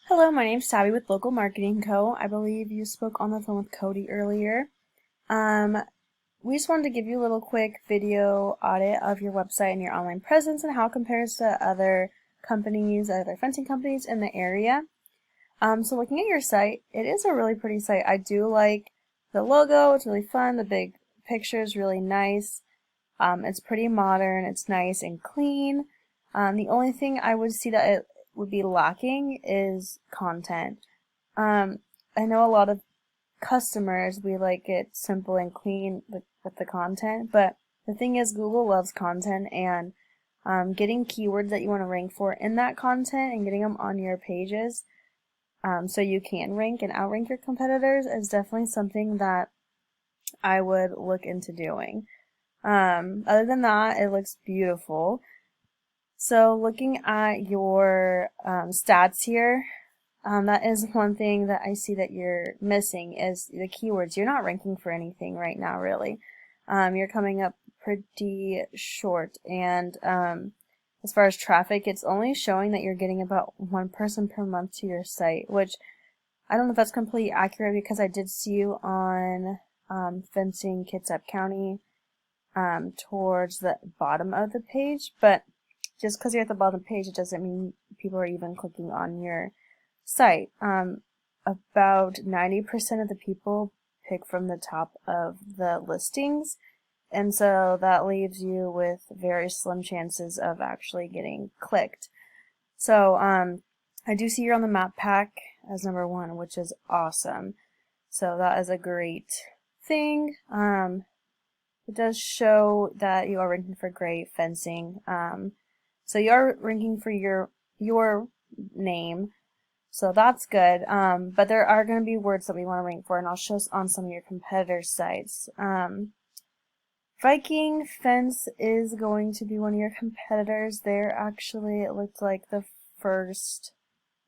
Hello, my name's Tabby with Local Marketing Co. I believe you spoke on the phone with Cody earlier. We just wanted to give you a little quick video audit of your website and your online presence and how it compares to other companies, other fencing companies in the area. So looking at your site, it is a really pretty site. I do like the logo, it's really fun, the big picture is really nice. It's pretty modern, it's nice and clean. The only thing I would see that it would be lacking is content. I know a lot of customers, we like it simple and clean with the content, but the thing is Google loves content, and getting keywords that you want to rank for in that content and getting them on your pages so you can rank and outrank your competitors is definitely something that I would look into doing. Other than that, it looks beautiful. So looking at your stats here, that is one thing that I see that you're missing is the keywords. You're not ranking for anything right now, really. You're coming up pretty short, and as far as traffic, it's only showing that you're getting about one person per month to your site, which I don't know if that's completely accurate because I did see you on Fencing Kitsap County towards the bottom of the page, but just because you're at the bottom of the page, it doesn't mean people are even clicking on your site. About 90% of the people pick from the top of the listings, and so that leaves you with very slim chances of actually getting clicked. So I do see you're on the map pack as number 1, which is awesome. So that is a great thing. It does show that you are ranking for great fencing. So you are ranking for your name, so that's good. But there are going to be words that we want to rank for, and I'll show on some of your competitors' sites. Viking Fence is going to be one of your competitors. They're actually, it looked like the first,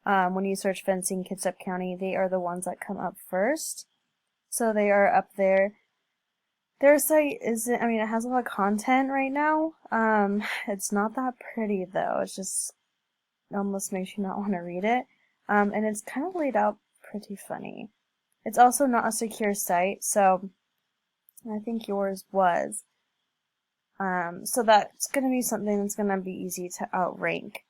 when you search Fencing Kitsap County, they are the ones that come up first. So they are up there. Their site isn't, I mean, it has a lot of content right now. It's not that pretty though. It's just, it almost makes you not want to read it. And it's kind of laid out pretty funny. It's also not a secure site, so I think yours was. So that's going to be something that's going to be easy to outrank.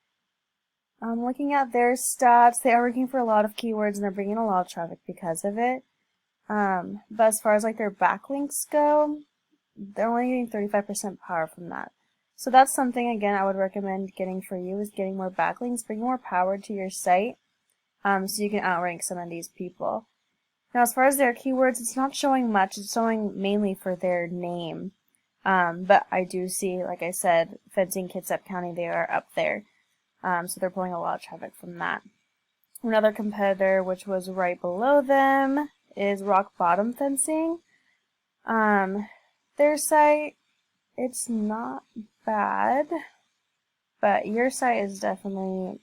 Looking at their stats, they are ranking for a lot of keywords and they're bringing a lot of traffic because of it. But as far as like their backlinks go, they're only getting 35% power from that. So that's something, again, I would recommend getting for you, is getting more backlinks, bring more power to your site, so you can outrank some of these people. Now, as far as their keywords, it's not showing much. It's showing mainly for their name. But I do see, like I said, Fencing Kitsap County, they are up there. So they're pulling a lot of traffic from that. Another competitor, which was right below them, is Rock Bottom Fencing. Their site, it's not bad, but your site is definitely,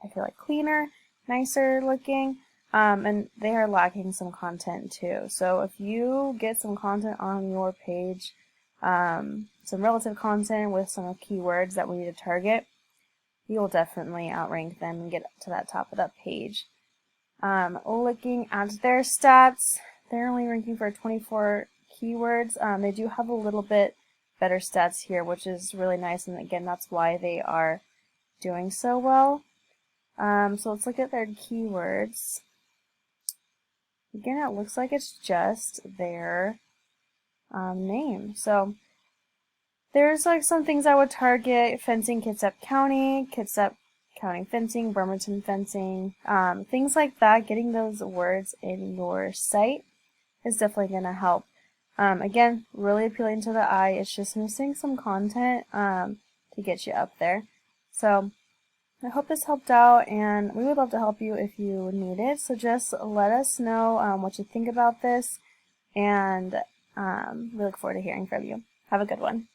I feel like, cleaner, nicer looking, and they are lacking some content too. So if you get some content on your page, some relative content with some keywords that we need to target, you'll definitely outrank them and get to that top of that page. Looking at their stats, they're only ranking for 24 keywords. They do have a little bit better stats here, which is really nice, and again, that's why they are doing so well. So let's look at their keywords. Again, it looks like it's just their name. So there's like some things I would target: Fencing Kitsap County, Kitsap County Fencing, Bremerton Fencing, things like that. Getting those words in your site is definitely going to help. Again, really appealing to the eye. It's just missing some content to get you up there. So I hope this helped out, and we would love to help you if you need it. So just let us know what you think about this, and we look forward to hearing from you. Have a good one.